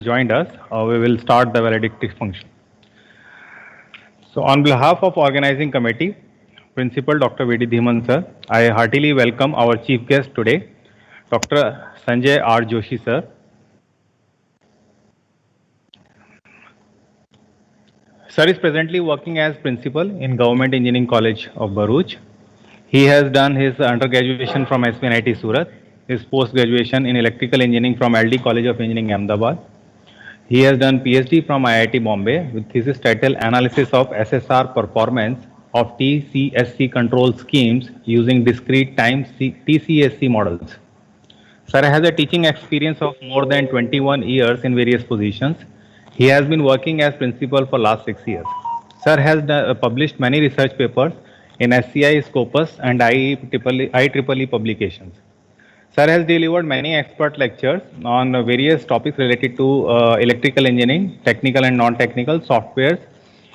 joined us. We will start the valedictory function. So, on behalf of organizing committee, Principal Dr. V.D. Dhiman sir, I heartily welcome our chief guest today, Dr. Sanjay R. Joshi sir. Sir is presently working as principal in Government Engineering College of Bharuch. He has done his undergraduation from SPNIT Surat, his post-graduation in electrical engineering from LD College of Engineering Ahmedabad. He has done PhD from IIT Bombay with thesis title Analysis of SSR Performance of TCSC Control Schemes using Discrete Time TCSC Models. Sir has a teaching experience of more than 21 years in various positions. He has been working as principal for last 6 years. Sir has published many research papers in SCI Scopus and IEEE publications. Sir has delivered many expert lectures on various topics related to electrical engineering, technical and non-technical softwares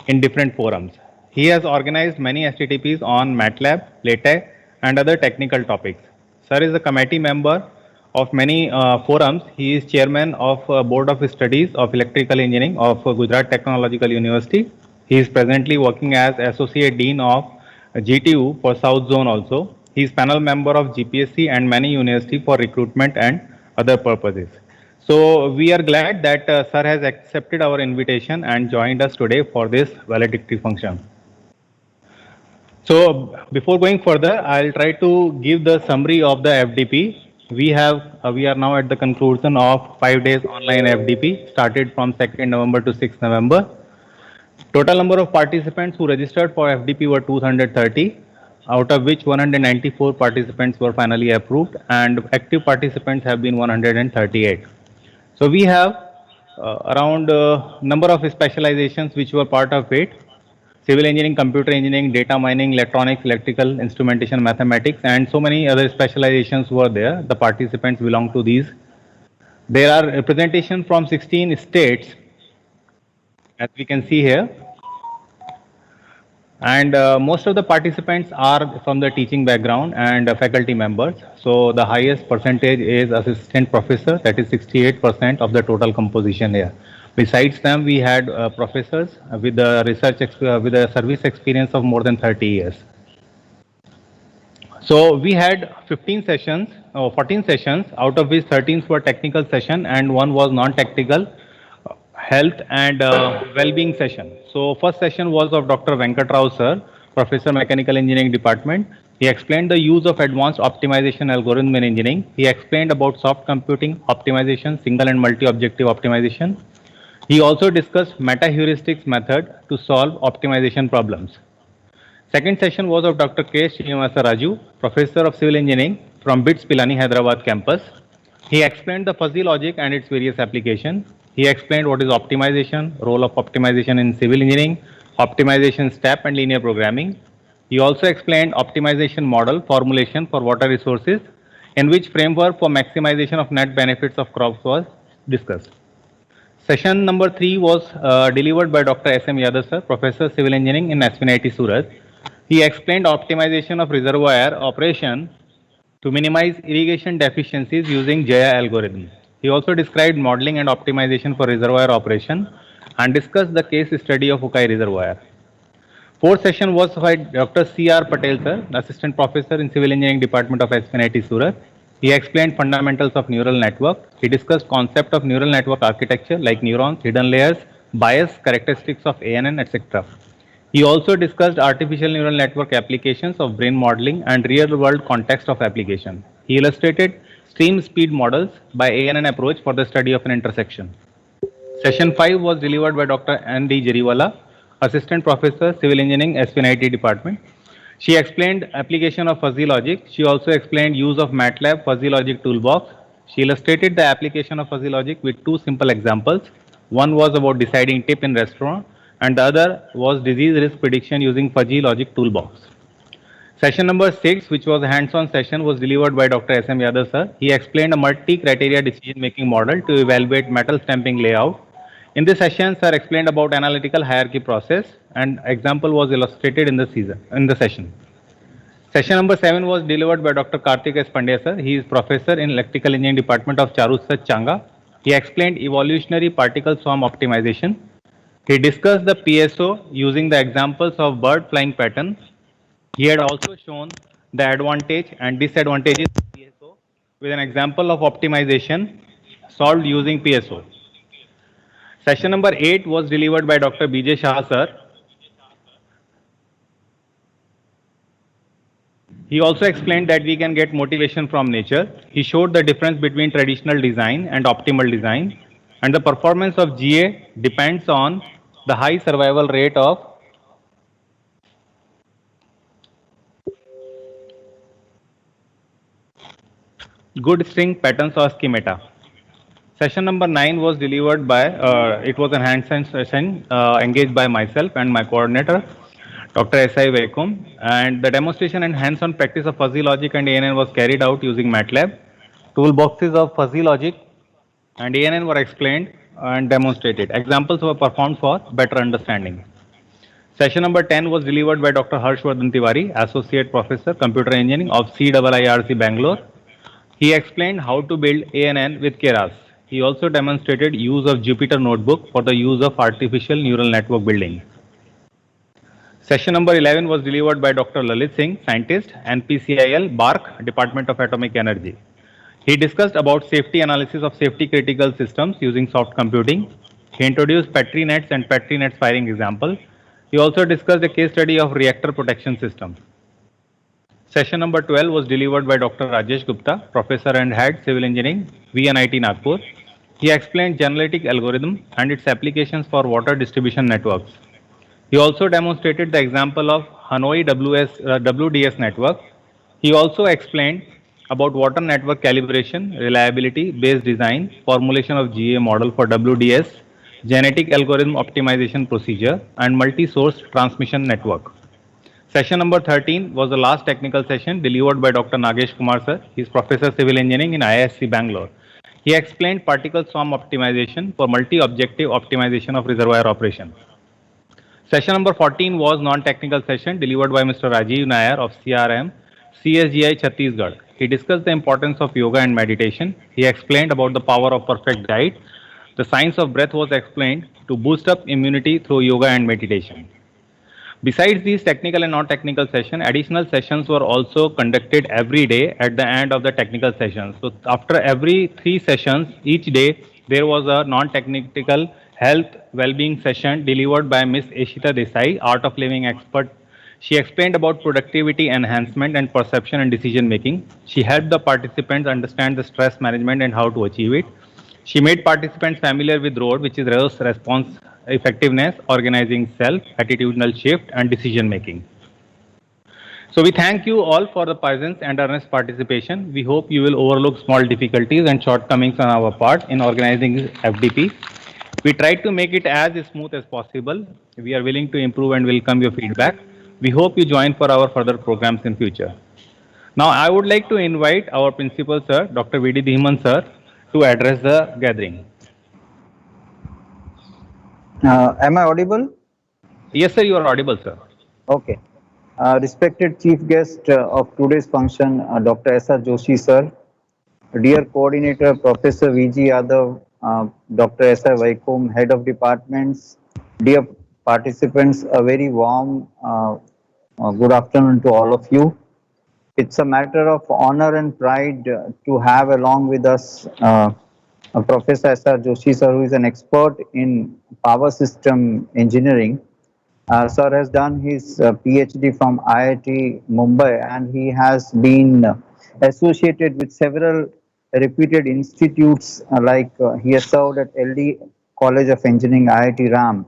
in different forums. He has organized many STTPs on MATLAB, LaTeX, and other technical topics. Sir is a committee member of many forums. He is chairman of Board of Studies of Electrical Engineering of Gujarat Technological University. He is presently working as Associate Dean of GTU for South Zone also. He is panel member of GPSC and many university for recruitment and other purposes. So we are glad that Sir has accepted our invitation and joined us today for this valedictory function. So before going further, I'll try to give the summary of the FDP. We are now at the conclusion of 5 days online FDP started from 2nd November to 6th November. Total number of participants who registered for FDP were 230, out of which 194 participants were finally approved and active participants have been 138. So we have around number of specializations which were part of it: civil engineering, computer engineering, data mining, electronics, electrical, instrumentation, mathematics, and so many other specializations were there. The participants belong to these. There are representation from 16 states, as we can see here. And most of the participants are from the teaching background and faculty members. So the highest percentage is assistant professor, that is 68% of the total composition here. Besides them, we had professors with the with a service experience of more than 30 years. So we had 15 sessions, 14 sessions, out of which 13 were technical session and one was non-technical, health and well-being session. So first session was of Dr. Venkat Rao sir, Professor Mechanical Engineering Department. He explained the use of advanced optimization algorithm in engineering. He explained about soft computing optimization, single and multi-objective optimization. He also discussed meta-heuristics method to solve optimization problems. Second session was of Dr. K. Srinivasa Raju, Professor of Civil Engineering from BITS Pilani, Hyderabad campus. He explained the fuzzy logic and its various applications. He explained what is optimization, role of optimization in civil engineering, optimization step and linear programming. He also explained optimization model formulation for water resources, in which framework for maximization of net benefits of crops was discussed. Session number 3 was delivered by Dr. S.M. Yadav sir, Professor Civil Engineering in SPNIT Surat. He explained optimization of reservoir operation to minimize irrigation deficiencies using Jaya algorithm. He also described modeling and optimization for reservoir operation and discussed the case study of Ukai Reservoir. Fourth session was by Dr. C.R. Patel sir, Assistant Professor in Civil Engineering Department of SPNIT Surat. He explained fundamentals of neural network. He discussed concept of neural network architecture like neurons, hidden layers, bias, characteristics of ANN, etc. He also discussed artificial neural network applications of brain modeling and real-world context of application. He illustrated stream speed models by ANN approach for the study of an intersection. Session 5 was delivered by Dr. N.D. Jariwala, Assistant Professor, Civil Engineering, SPNIT Department. She explained application of fuzzy logic. She also explained use of MATLAB fuzzy logic toolbox. She illustrated the application of fuzzy logic with two simple examples. One was about deciding tip in restaurant and the other was disease risk prediction using fuzzy logic toolbox. Session number 6, which was a hands-on session, was delivered by Dr. S.M. Yadav sir. He explained a multi-criteria decision-making model to evaluate metal stamping layout. In this session, sir explained about analytical hierarchy process and example was illustrated in the session. Session number 7 was delivered by Dr. Karthik S. Pandya sir. He is professor in Electrical Engineering Department of Charusat, Changa. He explained evolutionary particle swarm optimization. He discussed the PSO using the examples of bird flying patterns. He had also shown the advantage and disadvantages of PSO with an example of optimization solved using PSO. Session number 8 was delivered by Dr. BJ Shah sir. He also explained that we can get motivation from nature. He showed the difference between traditional design and optimal design, and the performance of GA depends on the high survival rate of good string patterns or schemata. Session number 9 was delivered by, it was a hands-on session engaged by myself and my coordinator, Dr. S.I. Vaikum, and the demonstration and hands-on practice of fuzzy logic and ANN was carried out using MATLAB. Toolboxes of fuzzy logic and ANN were explained and demonstrated. Examples were performed for better understanding. Session number 10 was delivered by Dr. Harshvardhan Tiwari, Associate Professor, Computer Engineering of CIIRC Bangalore. He explained how to build ANN with Keras. He also demonstrated use of Jupyter Notebook for the use of artificial neural network building. Session number 11 was delivered by Dr. Lalit Singh, scientist, NPCIL, BARC, Department of Atomic Energy. He discussed about safety analysis of safety critical systems using soft computing. He introduced Petri nets and Petri nets firing example. He also discussed a case study of reactor protection system. Session number 12 was delivered by Dr. Rajesh Gupta, Professor and Head Civil Engineering, VNIT Nagpur. He explained genetic algorithm and its applications for water distribution networks. He also demonstrated the example of Hanoi WDS network. He also explained about water network calibration, reliability based design, formulation of GA model for WDS, genetic algorithm optimization procedure, and multi source transmission network. Session number 13 was the last technical session delivered by Dr. Nagesh Kumar sir. He is Professor Civil Engineering in IISc Bangalore. He explained particle swarm optimization for multi-objective optimization of reservoir operation. Session number 14 was non-technical session delivered by Mr. Rajiv Nair of CRM, CSGI Chhattisgarh. He discussed the importance of yoga and meditation. He explained about the power of perfect diet. The science of breath was explained to boost up immunity through yoga and meditation. Besides these technical and non-technical sessions, additional sessions were also conducted every day at the end of the technical sessions. So after every 3 sessions, each day, there was a non-technical health well-being session delivered by Ms. Eshita Desai, Art of Living expert. She explained about productivity enhancement and perception and decision making. She helped the participants understand the stress management and how to achieve it. She made participants familiar with ROAD, which is response effectiveness, organizing self, attitudinal shift, and decision making. So we thank you all for the presence and earnest participation. We hope you will overlook small difficulties and shortcomings on our part in organizing FDP. We tried to make it as smooth as possible. We are willing to improve and welcome your feedback. We hope you join for our further programs in future. Now I would like to invite our principal sir, Dr. V.D. Dhiman sir, to address the gathering. Am I audible? Yes, sir, you are audible, sir. Okay. Respected chief guest of today's function, Dr. S.R. Joshi, sir, dear coordinator, Professor V.G. Yadav, Dr. S.R. Vaikum, head of departments, dear participants, a very warm good afternoon to all of you. It's a matter of honor and pride to have along with us Professor S.R. Joshi, sir, who is an expert in power system engineering. Sir has done his PhD from IIT Mumbai, and he has been associated with several reputed institutes he has served at LD College of Engineering, IIT Ram,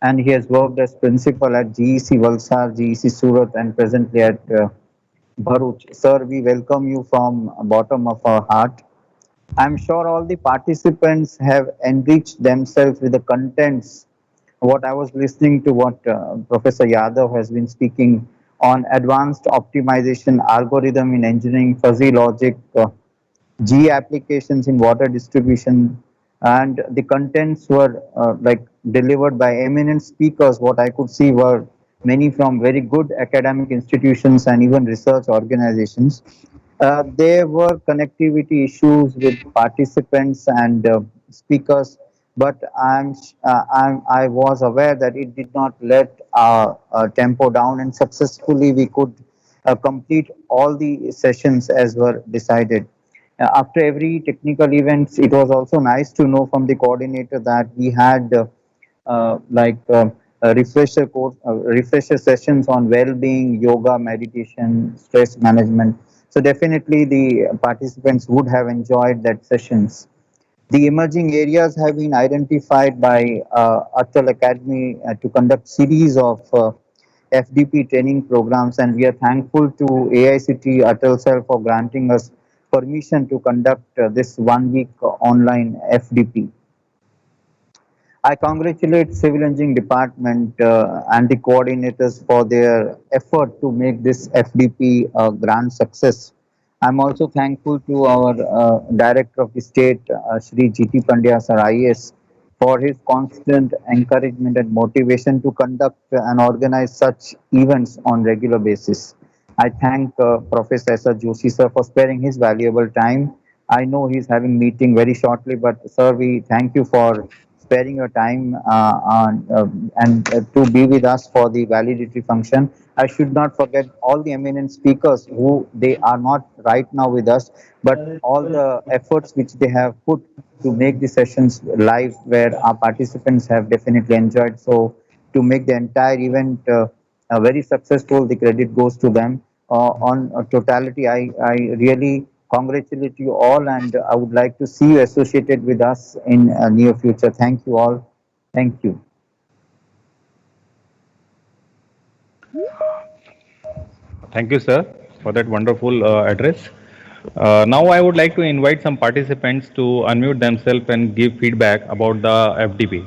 and he has worked as principal at GEC Valsad, GEC Surat, and presently at Bharuch. Sir, we welcome you from bottom of our heart. I'm sure all the participants have enriched themselves with the contents. What I was listening to what Professor Yadav has been speaking on advanced optimization algorithm in engineering, fuzzy logic, G applications in water distribution, and the contents were delivered by eminent speakers. What I could see were many from very good academic institutions and even research organizations. There were connectivity issues with participants, and speakers, but I was aware that it did not let tempo down, and successfully we could complete all the sessions as were decided. After every technical events, it was also nice to know from the coordinator that we had like refresher sessions on well-being, yoga, meditation, stress management. So definitely the participants would have enjoyed that sessions. The emerging areas have been identified by Atal Academy to conduct series of FDP training programs, and we are thankful to AICT Atal Sir for granting us permission to conduct this 1 week online FDP. I congratulate Civil Engineering Department and the coordinators for their effort to make this FDP a grand success. I'm also thankful to our Director of the State, Shri GT Pandya Sir IAS, for his constant encouragement and motivation to conduct and organize such events on regular basis. I thank Professor S.R. Joshi sir for sparing his valuable time. I know he's having meeting very shortly, but sir, we thank you for sparing your time and to be with us for the valedictory function. I should not forget all the eminent speakers who they are not right now with us, but all the efforts which they have put to make the sessions live, where our participants have definitely enjoyed. So to make the entire event very successful, the credit goes to them. On totality, I really congratulate you all, and I would like to see you associated with us in near future. Thank you all. Thank you. Thank you, sir, for that wonderful address. Now, I would like to invite some participants to unmute themselves and give feedback about the FDP.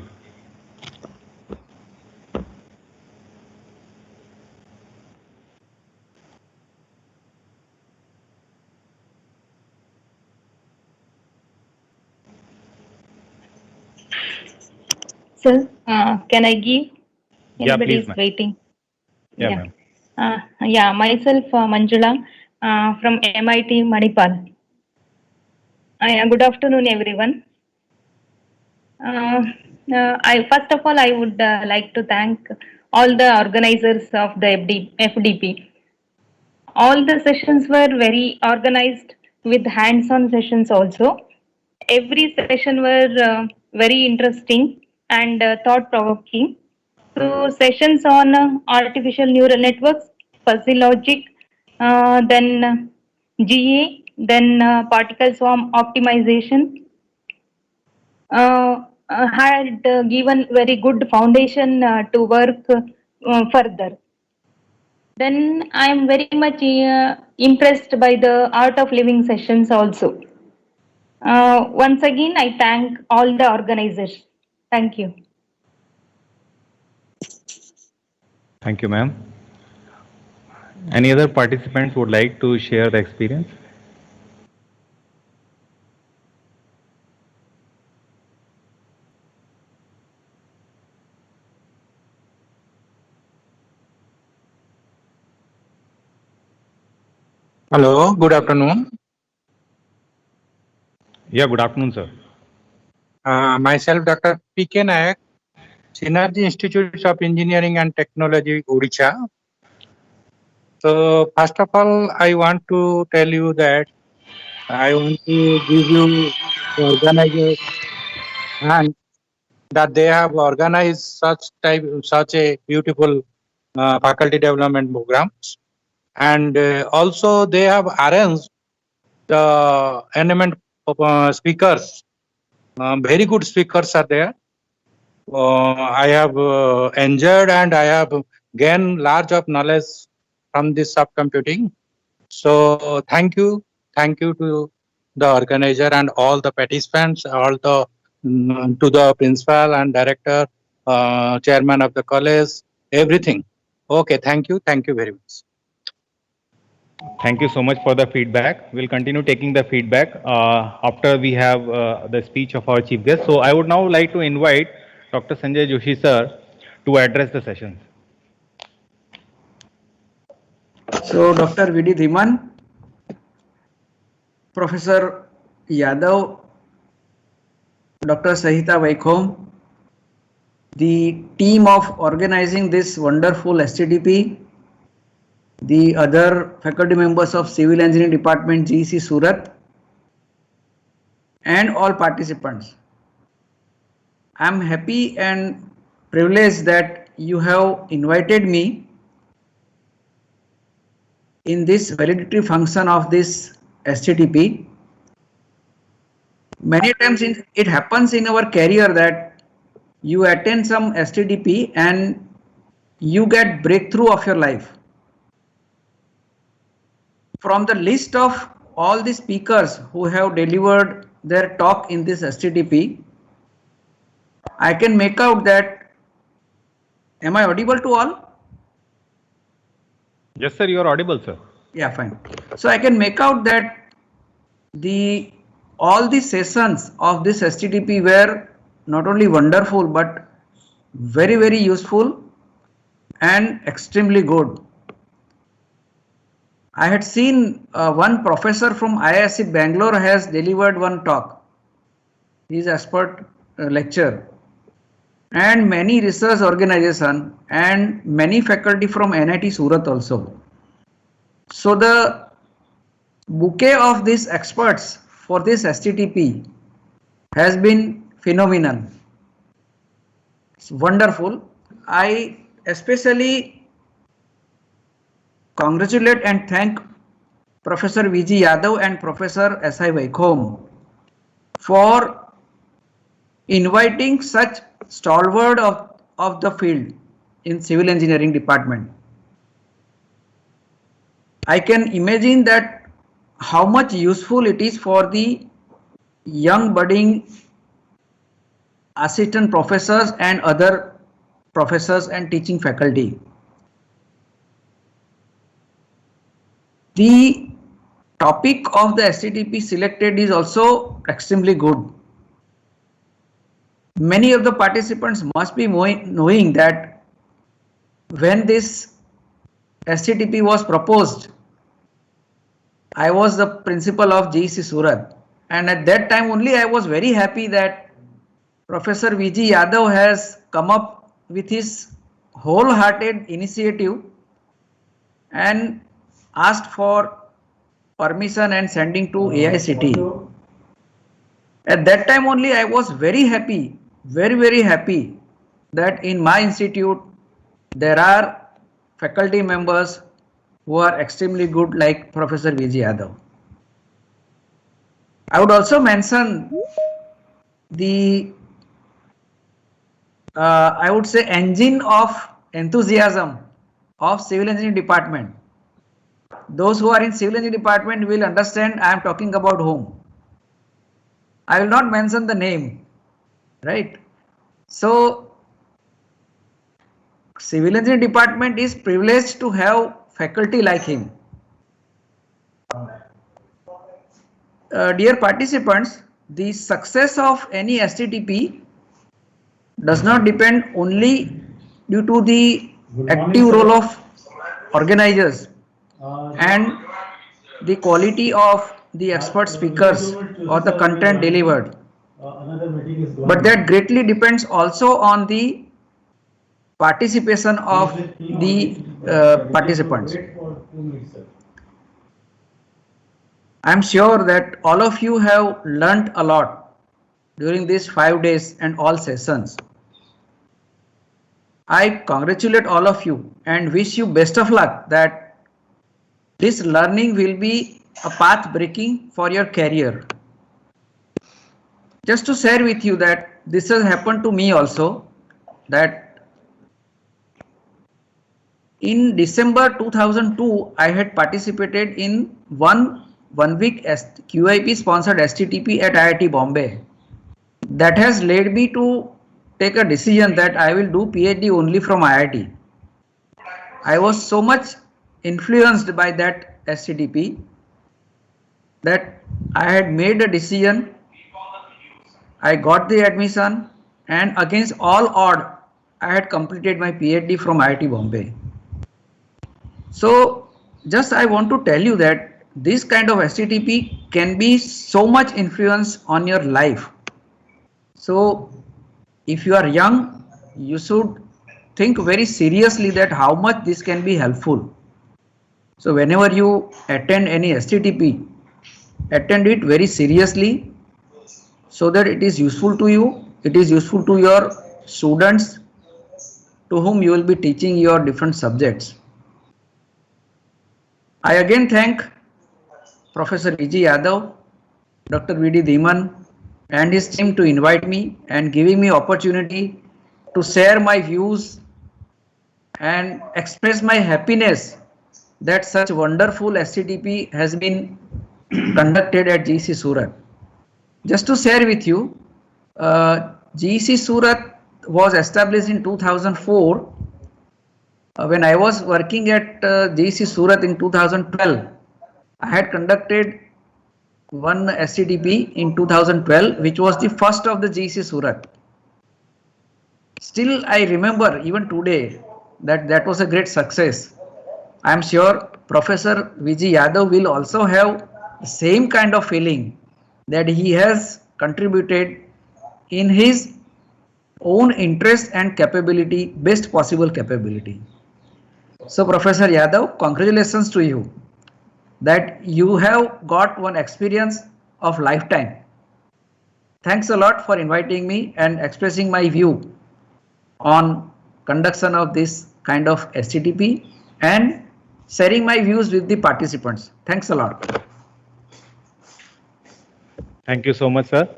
Sir, can I give? Yeah, Anybody please, is ma'am. waiting. Yeah, Yeah. ma'am. Yeah, myself, Manjula, from MIT Manipal. Good afternoon, everyone. I first of all, I would like to thank all the organizers of the FDP. All the sessions were very organized with hands-on sessions also. Every session were very interesting and thought-provoking. So sessions on artificial neural networks, fuzzy logic, then GA, then particle swarm optimization had given very good foundation to work further. Then I am very much impressed by the art of living sessions also. Once again, I thank all the organizers. Thank you. Thank you, ma'am. Any other participants would like to share the experience? Hello, good afternoon. Yeah, good afternoon, sir. Myself, Dr. P.K. Nayak, Synergy Institutes of Engineering and Technology, Odisha. So, first of all, I want to tell you that I want to give you the organizer and that they have organized such a beautiful faculty development programs, and also they have arranged the eminent speakers. Very good speakers are there. I have enjoyed and I have gained large of knowledge from this subcomputing. So thank you to the organizer and all the participants, all the to the principal and director, chairman of the college, everything. Okay, thank you very much. Thank you so much for the feedback. We'll continue taking the feedback after we have the speech of our chief guest. So I would now like to invite Dr. Sanjay Joshi sir to address the session. So Dr. V.D. Dhiman, Professor Yadav, Dr. Sahita Vaikom, the team of organizing this wonderful STDP, the other faculty members of Civil Engineering Department GEC Surat, and all participants. I am happy and privileged that you have invited me in this valedictory function of this STDP. Many times it happens in our career that you attend some STDP and you get breakthrough of your life. From the list of all the speakers who have delivered their talk in this STDP, I can make out that, am I audible to all? Yes, sir, you are audible, sir. Yeah, fine. So I can make out that all the sessions of this STDP were not only wonderful but very, very useful and extremely good. I had seen one professor from IISc Bangalore has delivered one talk. He is expert lecture, and many research organization and many faculty from NIT Surat also. So the bouquet of these experts for this STDP has been phenomenal. It's wonderful. I especially congratulate and thank Professor V.G. Yadav and Professor S.I. Vaikom for inviting such stalwart of the field in civil engineering department. I can imagine that how much useful it is for the young budding assistant professors and other professors and teaching faculty. The topic of the STDP selected is also extremely good. Many of the participants must be knowing that when this STDP was proposed, I was the principal of GEC Surat, and at that time only I was very happy that Professor V.G. Yadav has come up with his wholehearted initiative and asked for permission and sending to ASCTE. At that time only I was very happy, very happy that in my institute there are faculty members who are extremely good like Professor V.G. Yadav. I would also mention the I would say engine of enthusiasm of civil engineering department. Those who are in civil engineering department will understand I am talking about whom. I will not mention the name, right? So civil engineering department is privileged to have faculty like him. Dear participants, the success of any STDP does not depend only due to the active role of organizers and the quality of the expert speakers or the content delivered, but that greatly depends also on the participation of the participants. I am sure that all of you have learnt a lot during these 5 days and all sessions. I congratulate all of you and wish you best of luck that this learning will be a path breaking for your career. Just to share with you that this has happened to me also, that in December 2002 I had participated in one week QIP sponsored STDP at IIT Bombay. That has led me to take a decision that I will do PhD only from IIT. I was so much influenced by that STDP that I had made a decision. I got the admission and against all odds I had completed my PhD from IIT Bombay. So just I want to tell you that this kind of STDP can be so much influence on your life. So if you are young, you should think very seriously that how much this can be helpful. So whenever you attend any STTP, attend it very seriously so that it is useful to you, it is useful to your students to whom you will be teaching your different subjects. I again thank Professor V.G. Yadav, Dr. V.D. Dhiman and his team to invite me and giving me opportunity to share my views and express my happiness that such wonderful SCTP has been conducted at GC Surat. Just to share with you, GC Surat was established in 2004. When I was working at GC Surat in 2012, I had conducted one SCTP in 2012, which was the first of the GC Surat. Still, I remember even today that was a great success. I am sure Professor V.G. Yadav will also have the same kind of feeling that he has contributed in his own interest and capability, best possible capability. So Professor Yadav, congratulations to you that you have got one experience of lifetime. Thanks a lot for inviting me and expressing my view on conduction of this kind of STTP and sharing my views with the participants. Thanks a lot. Thank you so much, sir.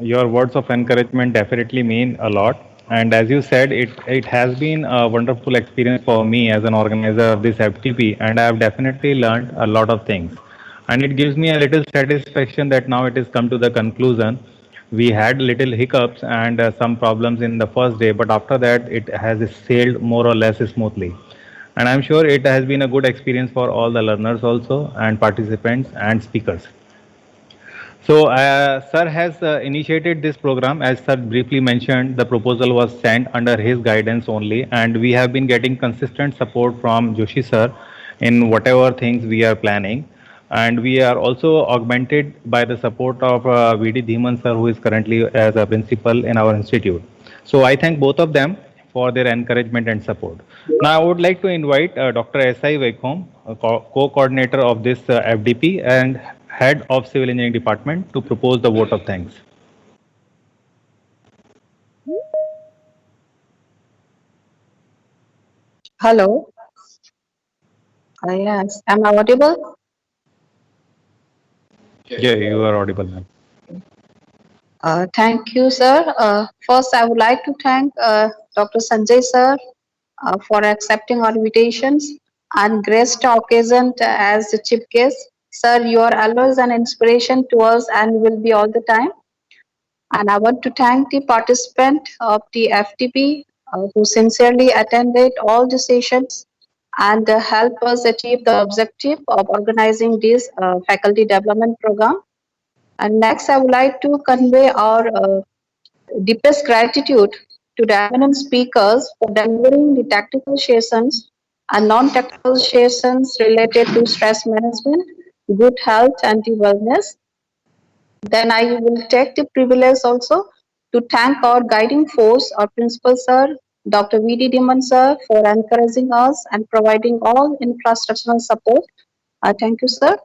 Your words of encouragement definitely mean a lot. And as you said, it has been a wonderful experience for me as an organizer of this FTP, and I have definitely learned a lot of things. And it gives me a little satisfaction that now it has come to the conclusion. We had little hiccups and some problems in the first day, but after that, it has sailed more or less smoothly. And I'm sure it has been a good experience for all the learners also, and participants and speakers. So, Sir has initiated this program. As Sir briefly mentioned, the proposal was sent under his guidance only, and we have been getting consistent support from Joshi Sir in whatever things we are planning. And we are also augmented by the support of V.D. Dhiman Sir, who is currently as a principal in our institute. So, I thank both of them for their encouragement and support. Now, I would like to invite Dr. S.I. Vaikom, co-coordinator of this FDP and head of civil engineering department, to propose the vote of thanks. Hello. Yes. Am I audible? Yeah, you are audible, ma'am. Thank you, sir. First, I would like to thank Dr. Sanjay sir for accepting our invitations and graced the occasion as the chief guest. Sir, you are always an inspiration to us and will be all the time. And I want to thank the participant of the FTP who sincerely attended all the sessions and help us achieve the objective of organizing this faculty development program. And next, I would like to convey our deepest gratitude to the eminent speakers for delivering the tactical sessions and non-tactical sessions related to stress management, good health, and the wellness. Then I will take the privilege also to thank our guiding force, our principal sir, Dr. V.D. Dhiman sir, for encouraging us and providing all infrastructural support. Thank you, sir.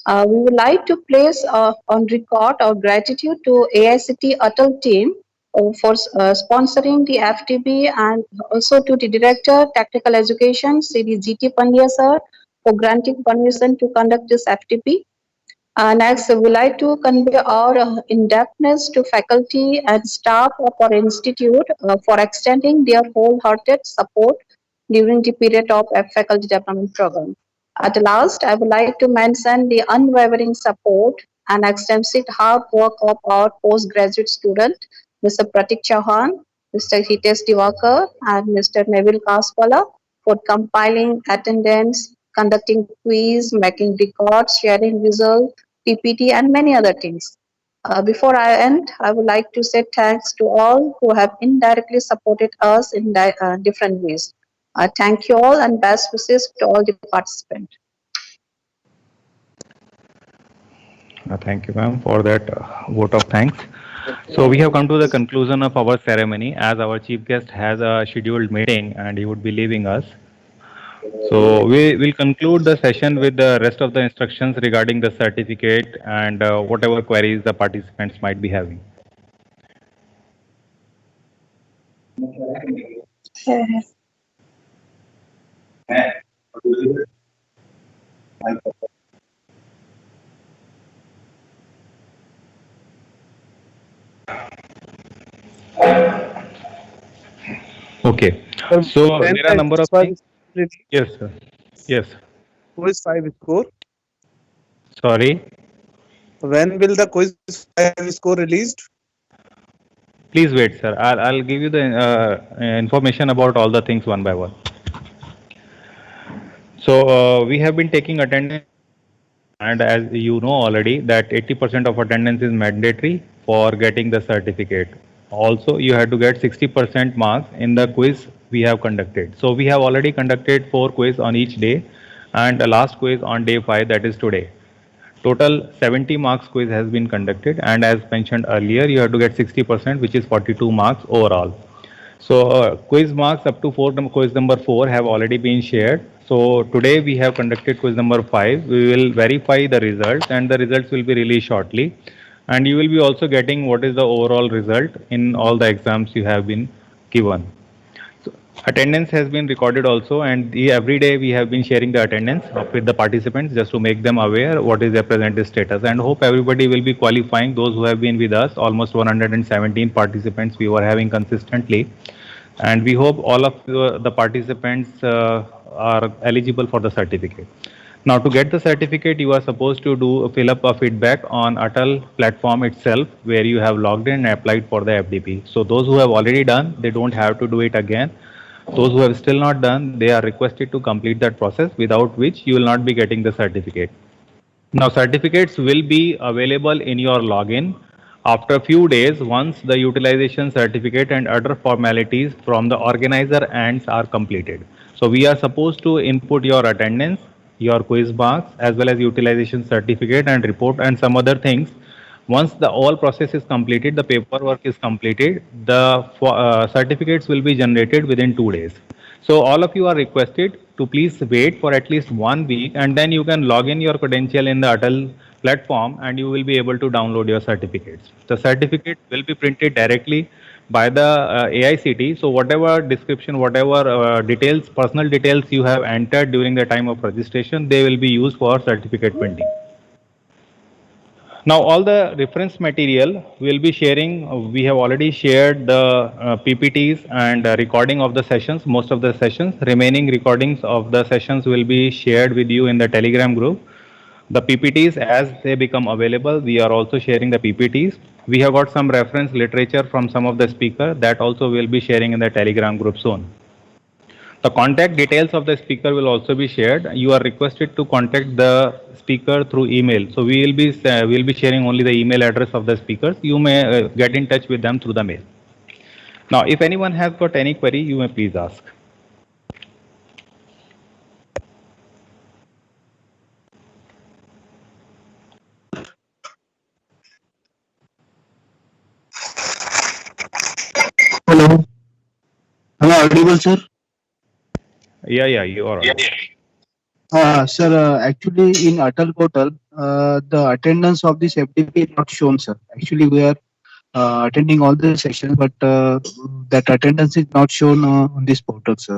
We would like to place on record our gratitude to ASCTE Atal team for sponsoring the FTP and also to the Director Technical Education, Sri G.T. Pandya sir, for granting permission to conduct this FTP. Next, we would like to convey our indebtedness to faculty and staff of our institute for extending their wholehearted support during the period of faculty development program. At last, I would like to mention the unwavering support and extensive hard work of our postgraduate student, Mr. Pratik Chauhan, Mr. Hitesh Divakar, and Mr. Neville Kaswala for compiling attendance, conducting quiz, making records, sharing results, PPT, and many other things. Before I end, I would like to say thanks to all who have indirectly supported us in different ways. Thank you all and best wishes to all the participants. Thank you, ma'am, for that vote of thanks. So we have come to the conclusion of our ceremony as our chief guest has a scheduled meeting and he would be leaving us. So we will conclude the session with the rest of the instructions regarding the certificate and whatever queries the participants might be having. Okay. So When there are a the number of five things. is released, Yes, sir. Yes. quiz 5 score? Sorry. When will the quiz 5 score released? Please wait, sir. I'll give you the information about all the things one by one. So we have been taking attendance, and as you know already, that 80% of attendance is mandatory for getting the certificate. Also, you have to get 60% marks in the quiz we have conducted. So we have already conducted 4 quiz on each day, and the last quiz on day 5, that is today. Total 70 marks quiz has been conducted, and as mentioned earlier, you have to get 60%, which is 42 marks overall. So quiz marks up to quiz number 4 have already been shared. So today we have conducted quiz number 5. We will verify the results and the results will be released shortly. And you will be also getting what is the overall result in all the exams you have been given. Attendance has been recorded also, and every day we have been sharing the attendance with the participants just to make them aware what is their present status. And hope everybody will be qualifying. Those who have been with us, almost 117 participants we were having consistently, and we hope all of the participants are eligible for the certificate. Now, to get the certificate, you are supposed to fill up a feedback on Atal platform itself, where you have logged in and applied for the FDP. So those who have already done, they don't have to do it again. Those who have still not done, they are requested to complete that process, without which you will not be getting the certificate. Now, certificates will be available in your login after a few days once the utilization certificate and other formalities from the organizer ends are completed. So, we are supposed to input your attendance, your quiz marks, as well as utilization certificate and report and some other things. Once the all process is completed, the paperwork is completed, the certificates will be generated within 2 days. So all of you are requested to please wait for at least 1 week, and then you can log in your credential in the Atal platform and you will be able to download your certificates. The certificate will be printed directly by the AICT. So whatever description, whatever details, personal details you have entered during the time of registration, they will be used for certificate printing. Now, all the reference material we'll be sharing, we have already shared the PPTs and recording of the sessions, most of the sessions. Remaining recordings of the sessions will be shared with you in the Telegram group. The PPTs, as they become available, we are also sharing the PPTs. We have got some reference literature from some of the speakers that also we'll be sharing in the Telegram group soon. The contact details of the speaker will also be shared. You are requested to contact the speaker through email. So we'll be sharing only the email address of the speakers. You may get in touch with them through the mail. Now, if anyone has got any query, you may please ask. Hello. Am I audible, sir? Yeah, you are audible. Sir, actually in Atal portal, the attendance of this FDP is not shown, sir. Actually, we are attending all the sessions, but that attendance is not shown on this portal, sir.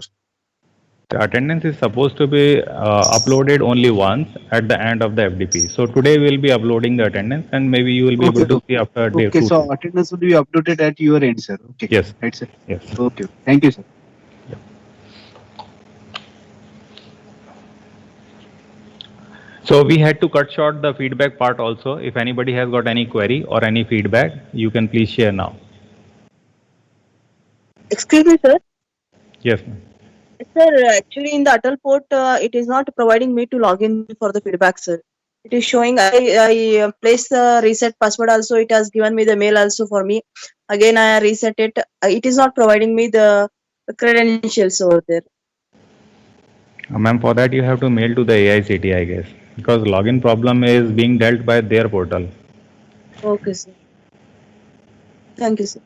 The attendance is supposed to be uploaded only once at the end of the FDP. So today we'll be uploading the attendance, and maybe you will be able to see after day 2. Okay, so attendance will be uploaded at your end, sir. Okay. Yes. Right, sir. Yes. Okay. Thank you, sir. So we had to cut short the feedback part also. If anybody has got any query or any feedback, you can please share now. Excuse me, sir. Yes, ma'am. Sir, actually in the Atal port, it is not providing me to log in for the feedback, sir. It is showing I placed the reset password also. It has given me the mail also for me. Again, I reset it. It is not providing me the credentials over there. Ma'am, for that you have to mail to the AICT, I guess, because login problem is being dealt by their portal. Okay, sir. Thank you, sir.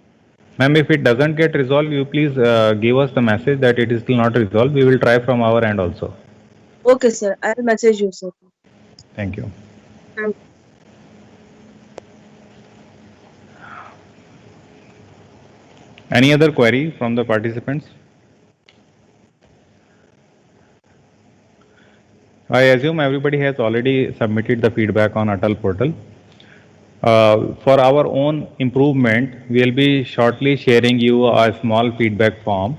Ma'am, if it doesn't get resolved, you please give us the message that it is still not resolved. We will try from our end also. Okay, sir. I will message you, sir. Thank you. Thank Any other query from the participants? I assume everybody has already submitted the feedback on Atal portal. For our own improvement, we will be shortly sharing you a small feedback form.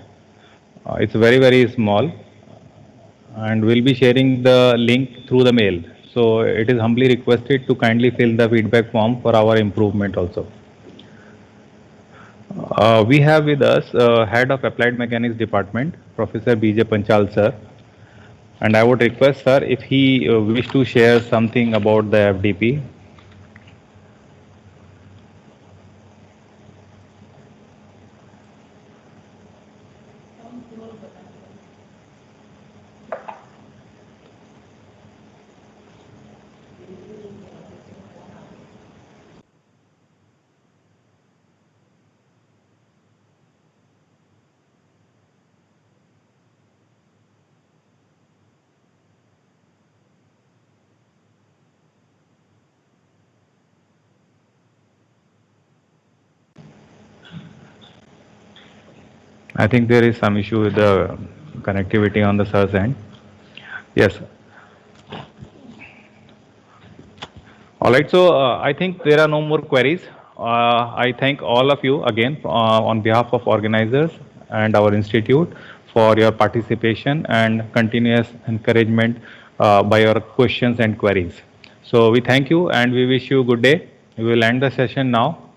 It's very small, and we'll be sharing the link through the mail. So it is humbly requested to kindly fill the feedback form for our improvement also. We have with us Head of Applied Mechanics Department, Professor B.J. Panchal sir. And I would request sir if he wish to share something about the FDP. I think there is some issue with the connectivity on the sir's end. Yes. All right. So I think there are no more queries. I thank all of you again on behalf of organizers and our institute for your participation and continuous encouragement by your questions and queries. So we thank you and we wish you good day. We will end the session now.